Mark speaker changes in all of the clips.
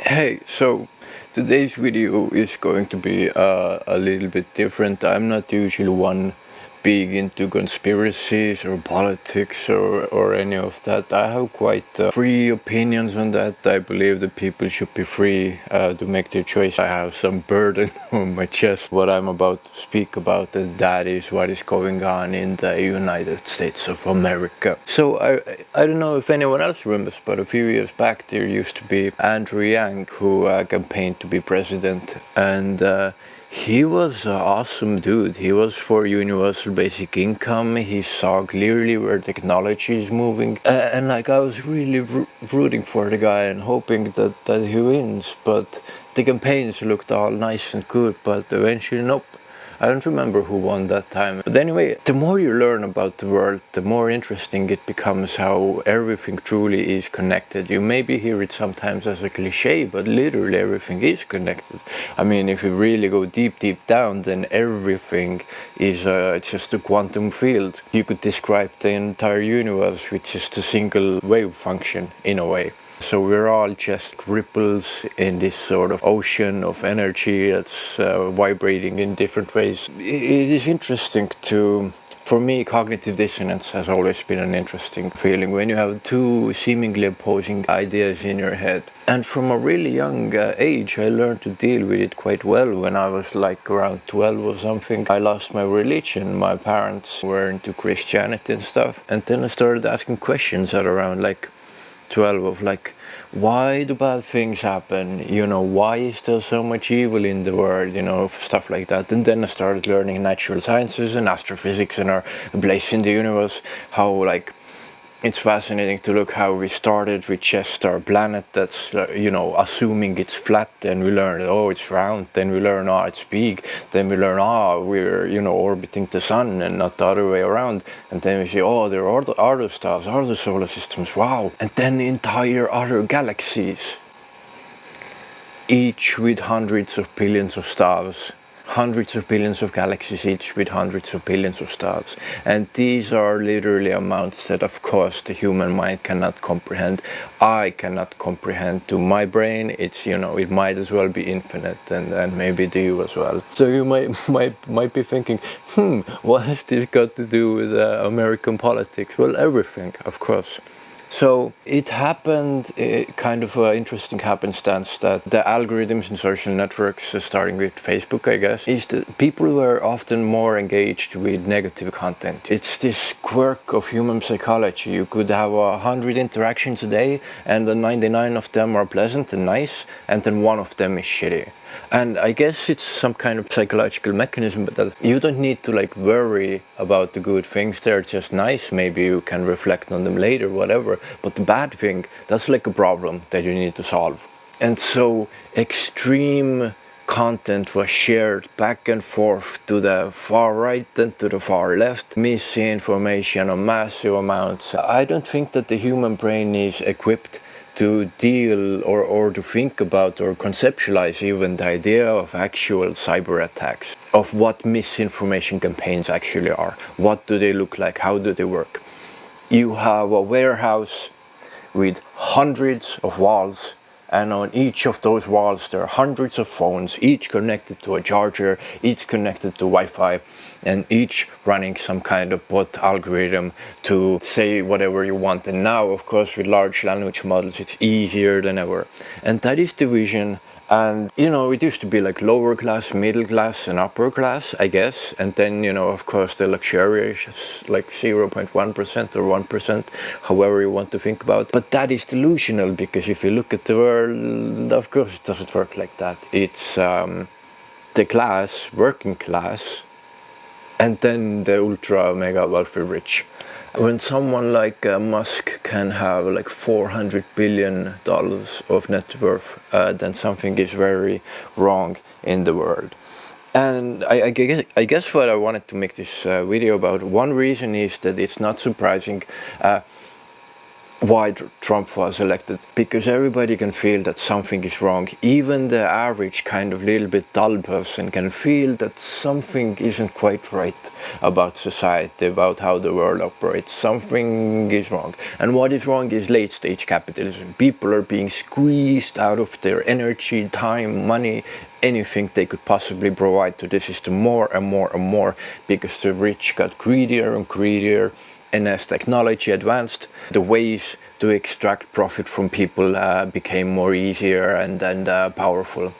Speaker 1: Hey, so today's video is going to be a little bit different. I'm not usually one big into conspiracies or politics or any of that. I have quite free opinions on that. I believe that people should be free to make their choice. I have some burden on my chest what I'm about to speak about, and that is what is going on in the United States of America. So I don't know if anyone else remembers, but a few years back there used to be Andrew Yang who campaigned to be president, and he was an awesome dude. He was for universal basic income. He saw clearly where technology is moving. And like I was really rooting for the guy and hoping that he wins. But the campaigns looked all nice and good. But eventually, nope. I don't remember who won that time. But anyway, the more you learn about the world, the more interesting it becomes how everything truly is connected. You maybe hear it sometimes as a cliche, but literally everything is connected. I mean, if you really go deep down, then everything is just a quantum field. You could describe the entire universe with just a single wave function in a way. So we're all just ripples in this sort of ocean of energy that's vibrating in different ways. It is interesting for me, cognitive dissonance has always been an interesting feeling when you have two seemingly opposing ideas in your head. And from a really young age, I learned to deal with it quite well. When I was like around 12 or something, I lost my religion. My parents were into Christianity and stuff. And then I started asking questions at around like 12 of like, why do bad things happen? Why is there so much evil in the world? Stuff like that. And then I started learning natural sciences and astrophysics and our place in the universe, how like it's fascinating to look how we started with just our planet that's, assuming it's flat. Then we learn, oh, it's round. Then we learn, oh, it's big. Then we learn, we're, orbiting the sun and not the other way around. And then we say, oh, there are other stars, other solar systems, wow. And then entire other galaxies, each with hundreds of billions of stars. Hundreds of billions of galaxies, each with hundreds of billions of stars. And these are literally amounts that, of course, the human mind cannot comprehend. I cannot comprehend. To my brain, it's, it might as well be infinite, and maybe to you as well. So you might be thinking, what has this got to do with American politics? Well, everything, of course. So it happened, kind of an interesting happenstance that the algorithms in social networks, starting with Facebook, I guess, is that people were often more engaged with negative content. It's this quirk of human psychology. You could have 100 interactions a day, and the 99 of them are pleasant and nice, and then one of them is shitty. And I guess it's some kind of psychological mechanism, but that you don't need to like worry about the good things. They're just nice. Maybe you can reflect on them later, whatever. But the bad thing, that's like a problem that you need to solve. And so extreme content was shared back and forth to the far right and to the far left. Misinformation on massive amounts. I don't think that the human brain is equipped to deal or to think about or conceptualize even the idea of actual cyber attacks, of what misinformation campaigns actually are. What do they look like? How do they work? You have a warehouse with hundreds of walls, and on each of those walls there are hundreds of phones, each connected to a charger, each connected to Wi-Fi, and each running some kind of bot algorithm to say whatever you want. And now, of course, with large language models, it's easier than ever. And that is the vision. And, it used to be like lower class, middle class, and upper class, I guess. And then, of course, the luxurious, like 0.1% or 1%, however you want to think about. But that is delusional, because if you look at the world, of course, it doesn't work like that. It's the class, working class, and then the ultra mega wealthy rich. When someone like Musk can have like $400 billion of net worth, then something is very wrong in the world. And I guess what I wanted to make this video about, one reason is that it's not surprising. why Trump was elected, because everybody can feel that something is wrong. Even the average kind of little bit dull person can feel that something isn't quite right about society, about how the world operates. Something is wrong. And what is wrong is late stage capitalism. People are being squeezed out of their energy, time, money, anything they could possibly provide to the system, more and more and more, because the rich got greedier and greedier. And as technology advanced, the ways to extract profit from people became more easier and powerful.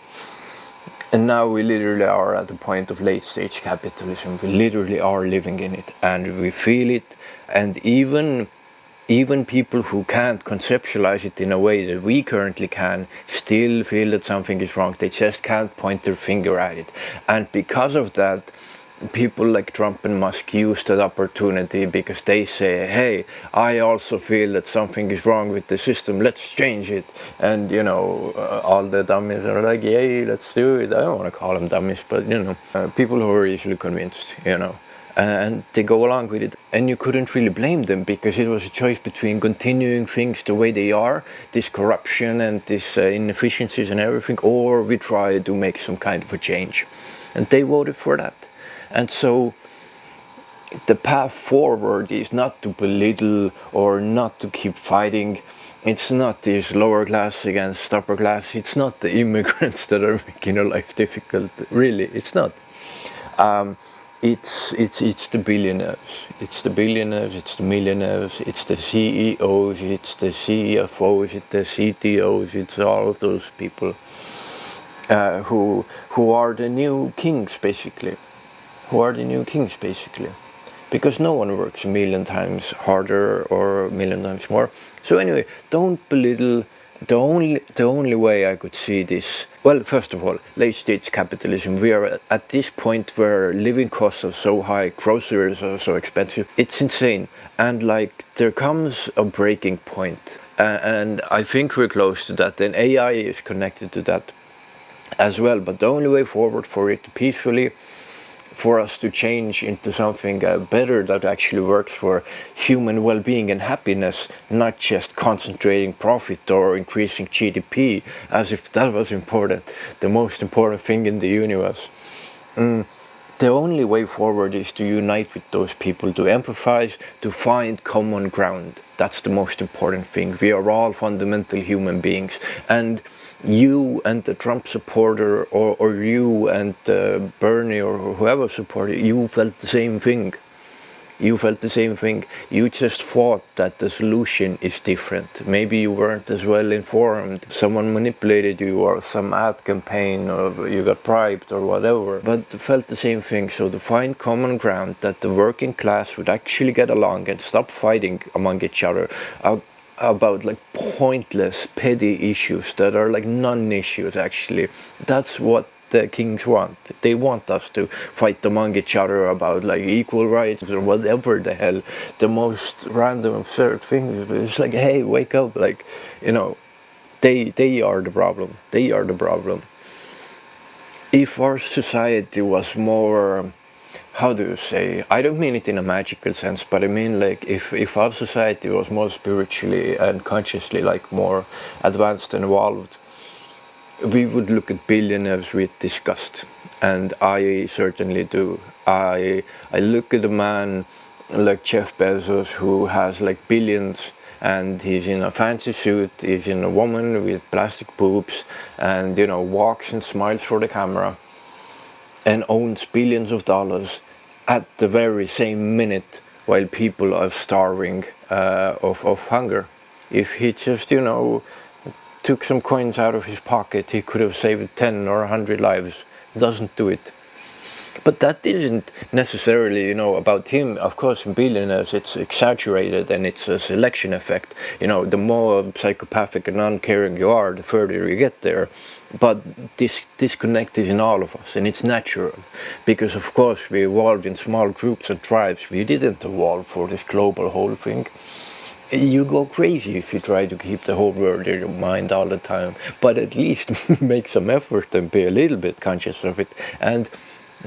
Speaker 1: And now we literally are at the point of late stage capitalism. We literally are living in it, and we feel it. And even people who can't conceptualize it in a way that we currently can still feel that something is wrong. They just can't point their finger at it. And because of that, people like Trump and Musk use that opportunity, because they say, hey, I also feel that something is wrong with the system, let's change it. And all the dummies are like, yay, let's do it. I don't want to call them dummies, but people who are easily convinced, and they go along with it. And you couldn't really blame them, because it was a choice between continuing things the way they are, this corruption and this inefficiencies and everything, or we try to make some kind of a change. And they voted for that. And so the path forward is not to belittle or not to keep fighting. It's not this lower class against upper class. It's not the immigrants that are making your life difficult. Really, it's not. It's the billionaires. It's the billionaires. It's the millionaires. It's the CEOs. It's the CFOs. It's the CTOs. It's all of those people who are the new kings, basically. Because no one works a million times harder or a million times more. So anyway, don't belittle. The only way I could see this, well, first of all, late stage capitalism. We are at this point where living costs are so high, groceries are so expensive. It's insane. And there comes a breaking point. And I think we're close to that. And AI is connected to that as well. But the only way forward for it peacefully, for us to change into something better that actually works for human well-being and happiness, not just concentrating profit or increasing GDP, as if that was important, the most important thing in the universe. The only way forward is to unite with those people, to empathize, to find common ground. That's the most important thing. We are all fundamental human beings. And you and the Trump supporter, or you and Bernie or whoever supported you, felt the same thing. You felt the same thing. You just thought that the solution is different. Maybe you weren't as well informed. Someone manipulated you, or some ad campaign, or you got bribed or whatever. But felt the same thing. So to find common ground, that the working class would actually get along and stop fighting among each other about pointless, petty issues that are non-issues actually. That's what the kings want. They want us to fight among each other about equal rights or whatever the hell, the most random absurd things. It's hey, wake up, they are the problem. They are the problem. If our society was more, how do you say, I don't mean it in a magical sense, but I mean if our society was more spiritually and consciously more advanced and evolved, we would look at billionaires with disgust. And I certainly do. I look at a man like Jeff Bezos, who has billions, and he's in a fancy suit, he's in a woman with plastic boobs, and walks and smiles for the camera, and owns billions of dollars at the very same minute while people are starving of hunger. If he just took some coins out of his pocket, he could have saved 10 or 100 lives. Doesn't do it. But that isn't necessarily, about him. Of course, in billionaires, it's exaggerated, and it's a selection effect. The more psychopathic and uncaring you are, the further you get there. But this disconnect is in all of us, and it's natural. Because, of course, we evolved in small groups and tribes. We didn't evolve for this global whole thing. You go crazy if you try to keep the whole world in your mind all the time. But at least make some effort and be a little bit conscious of it. And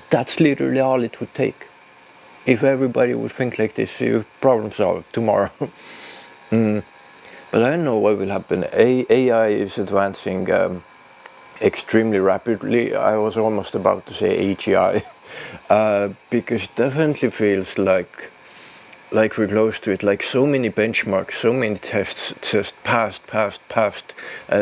Speaker 1: that's literally all it would take. If everybody would think like this, you problem solved tomorrow. But I don't know what will happen. AI is advancing extremely rapidly. I was almost about to say AGI, because it definitely feels like we're close to it. Like so many benchmarks, so many tests just passed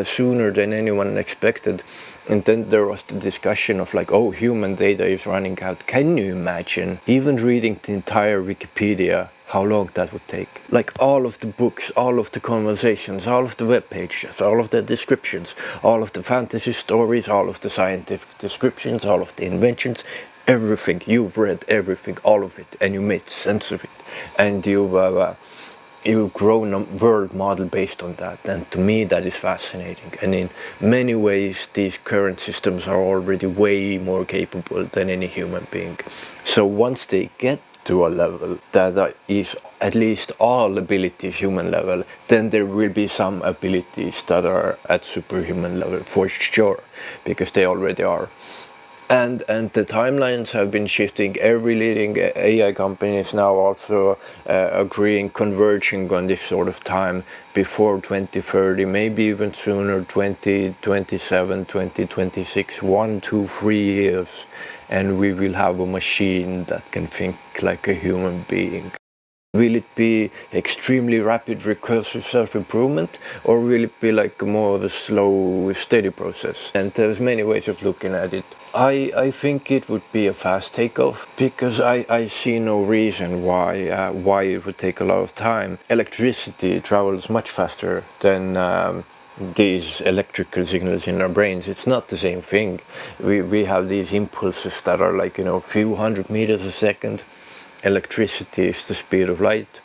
Speaker 1: sooner than anyone expected. And then there was the discussion of like, oh, human data is running out. Can you imagine even reading the entire Wikipedia, how long that would take? Like all of the books, all of the conversations, all of the web pages, all of the descriptions, all of the fantasy stories, all of the scientific descriptions, all of the inventions, everything. You've read everything, all of it, and you made sense of it. And you've grown a world model based on that. And to me, that is fascinating. And in many ways, these current systems are already way more capable than any human being. So once they get to a level that is at least all abilities human level, then there will be some abilities that are at superhuman level for sure, because they already are. And the timelines have been shifting. Every leading AI company is now also agreeing, converging on this sort of time before 2030, maybe even sooner, 2027, 2026, 1, 2, 3 years, and we will have a machine that can think like a human being. Will it be extremely rapid recursive self-improvement, or will it be like more of a slow, steady process? And there's many ways of looking at it. I think it would be a fast takeoff, because I see no reason why it would take a lot of time. Electricity travels much faster than these electrical signals in our brains. It's not the same thing. We have these impulses that are like, a few hundred meters a second. Electricity is the speed of light,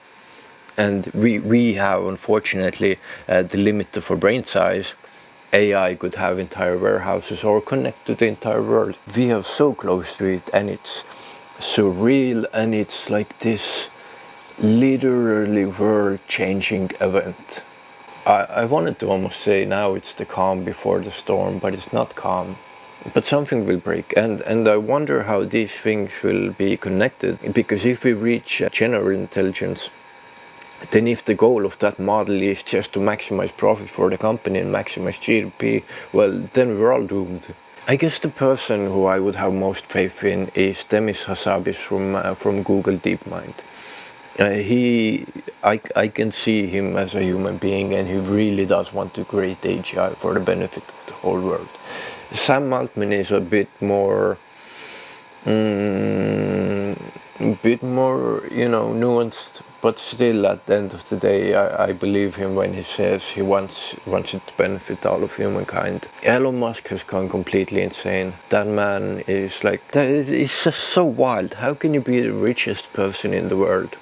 Speaker 1: and we have, unfortunately, the limit of our brain size. AI could have entire warehouses or connect to the entire world. We are so close to it, and it's surreal, and it's like this literally world-changing event. I wanted to almost say now it's the calm before the storm, but it's not calm. But something will break, and I wonder how these things will be connected, because if we reach general intelligence, then if the goal of that model is just to maximize profit for the company and maximize GDP, well, then we're all doomed. I guess the person who I would have most faith in is Demis Hassabis from Google DeepMind. I can see him as a human being, and he really does want to create AGI for the benefit of the whole world. Sam Altman is a bit more, nuanced, but still, at the end of the day, I believe him when he says he wants it to benefit all of humankind. Elon Musk has gone completely insane. That man is like, it's just so wild. How can you be the richest person in the world,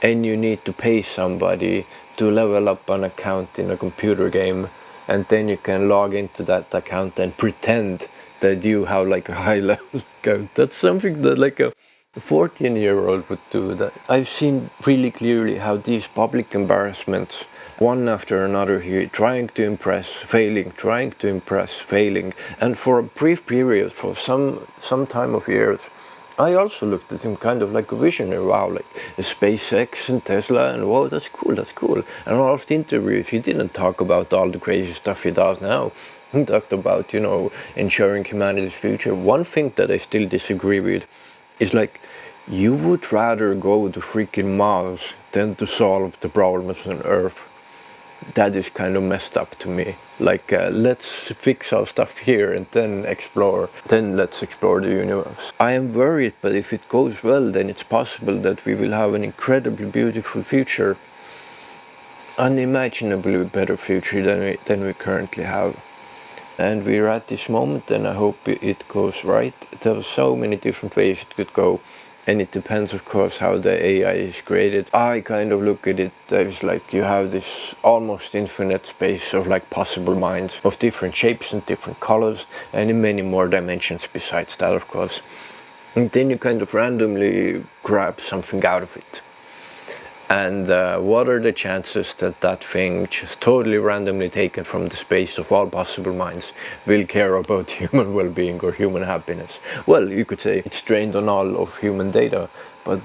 Speaker 1: and you need to pay somebody to level up an account in a computer game, and then you can log into that account and pretend that you have like a high level account? That's something that like a 14-year-old would do. That I've seen really clearly how these public embarrassments, one after another here, trying to impress, failing, trying to impress, failing, and for a brief period, for some time of years, I also looked at him kind of like a visionary. Wow, like SpaceX and Tesla, and wow, that's cool. And all of the interviews, he didn't talk about all the crazy stuff he does now. He talked about, ensuring humanity's future. One thing that I still disagree with is like, you would rather go to freaking Mars than to solve the problems on Earth. That is kind of messed up to me. Like, let's fix our stuff here and then let's explore the universe. I am worried, but if it goes well, then it's possible that we will have an incredibly beautiful future, unimaginably better future than we currently have. And we're at this moment, and I hope it goes right. There are so many different ways it could go, and it depends, of course, how the AI is created. I kind of look at it as like you have this almost infinite space of like possible minds of different shapes and different colors, and in many more dimensions besides that, of course. And then you kind of randomly grab something out of it. And what are the chances that that thing, just totally randomly taken from the space of all possible minds, will care about human well-being or human happiness? Well, you could say it's trained on all of human data, but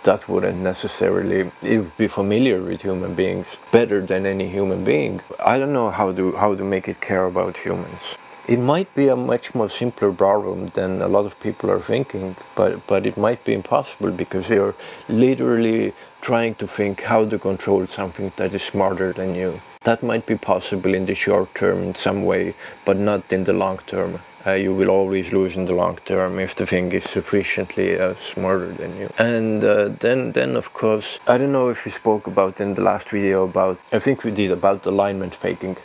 Speaker 1: that wouldn't necessarily, it would be familiar with human beings better than any human being. I don't know how to make it care about humans. It might be a much more simpler problem than a lot of people are thinking, but it might be impossible, because you're literally trying to think how to control something that is smarter than you. That might be possible in the short term in some way, but not in the long term. You will always lose in the long term if the thing is sufficiently smarter than you. And then of course, I don't know if we spoke about in the last video about, I think we did, about alignment faking.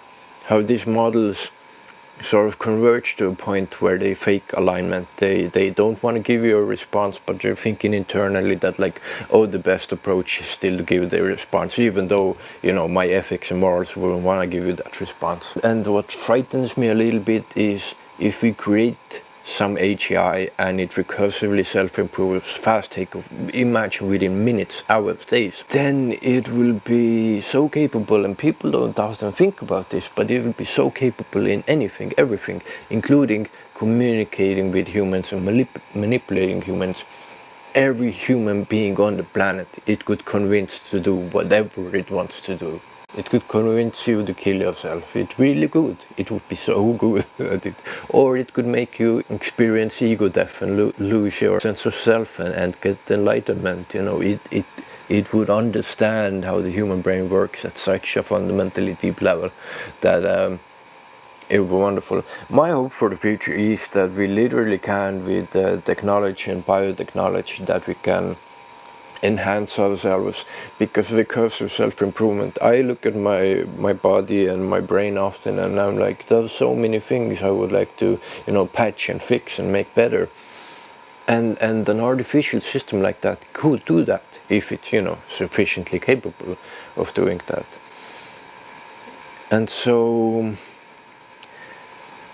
Speaker 1: How these models sort of converge to a point where they fake alignment. They don't want to give you a response, but they're thinking internally that, like, oh, the best approach is still to give the response, even though, you know, my ethics and morals wouldn't want to give you that response. And what frightens me a little bit is if we create some AGI and it recursively self-improves fast takeoff, imagine within minutes, hours, days, then it will be so capable, and people don't often think about this, but it will be so capable in anything, everything, including communicating with humans and manipulating humans. Every human being on the planet, it could convince to do whatever it wants to do. It could convince you to kill yourself. It's really good. It would be so good at it. Or it could make you experience ego death and lose your sense of self and get enlightenment. You know, it would understand how the human brain works at such a fundamentally deep level that it would be wonderful. My hope for the future is that we literally can, with technology and biotechnology, that we can enhance ourselves, because recursive self-improvement, I look at my body and my brain often, and I'm like, there's so many things I would like to, you know, patch and fix and make better, and an artificial system like that could do that if it's, you know, sufficiently capable of doing that. And so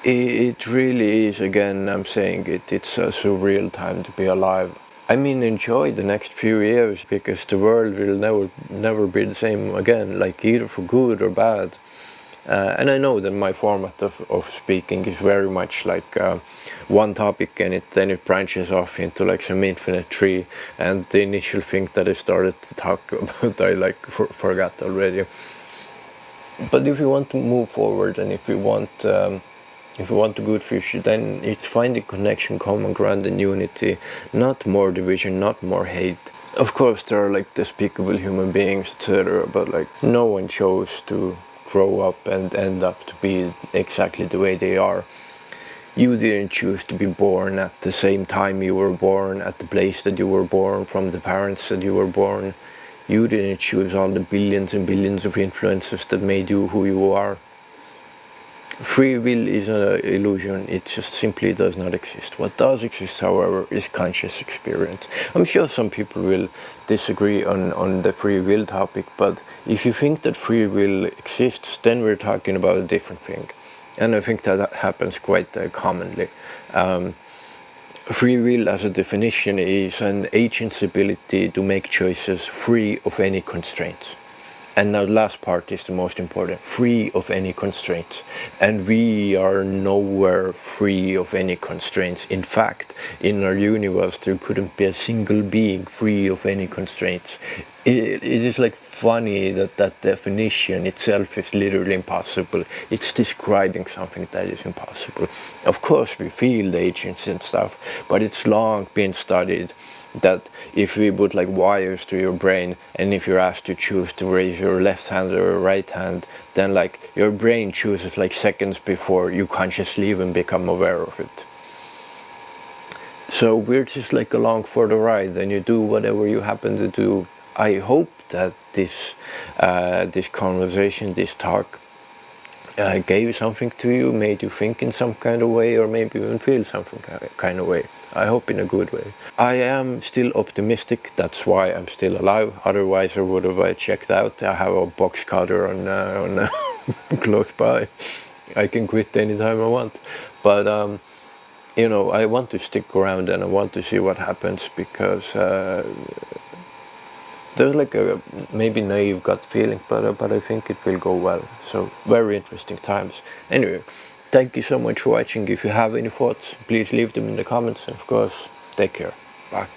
Speaker 1: it really is, again, I'm saying it's a surreal time to be alive. I mean, enjoy the next few years, because the world will never be the same again, like, either for good or bad. And I know that my format of speaking is very much like one topic, and then it branches off into like some infinite tree, and the initial thing that I started to talk about I forgot already. But if you want to move forward, and if you want a good future, then it's finding connection, common ground and unity, not more division, not more hate. Of course there are like despicable human beings, etc., but like, no one chose to grow up and end up to be exactly the way they are. You didn't choose to be born at the same time you were born, at the place that you were born, from the parents that you were born. You didn't choose all the billions and billions of influences that made you who you are. Free will is an illusion. It just simply does not exist. What does exist, however, is conscious experience. I'm sure some people will disagree on the free will topic, but if you think that free will exists, then we're talking about a different thing. And I think that happens quite commonly. Free will, as a definition, is an agent's ability to make choices free of any constraints. And now the last part is the most important: free of any constraints. And we are nowhere free of any constraints. In fact, in our universe there couldn't be a single being free of any constraints. It is like funny that that definition itself is literally impossible. It's describing something that is impossible. Of course we feel the agents and stuff, but it's long been studied that if we put like wires to your brain, and if you're asked to choose to raise your left hand or right hand, then like your brain chooses like seconds before you consciously even become aware of it. So we're just like along for the ride, and you do whatever you happen to do. I hope that this conversation, this talk, gave something to you, made you think in some kind of way, or maybe even feel something kind of way. I hope in a good way. I am still optimistic, that's why I'm still alive. Otherwise I would have checked out. I have a box cutter on close by. I can quit anytime I want. But you know, I want to stick around and I want to see what happens, because there's like a maybe naive gut feeling, but I think it will go well. So very interesting times. Anyway, thank you so much for watching. If you have any thoughts, please leave them in the comments, and of course, take care. Bye.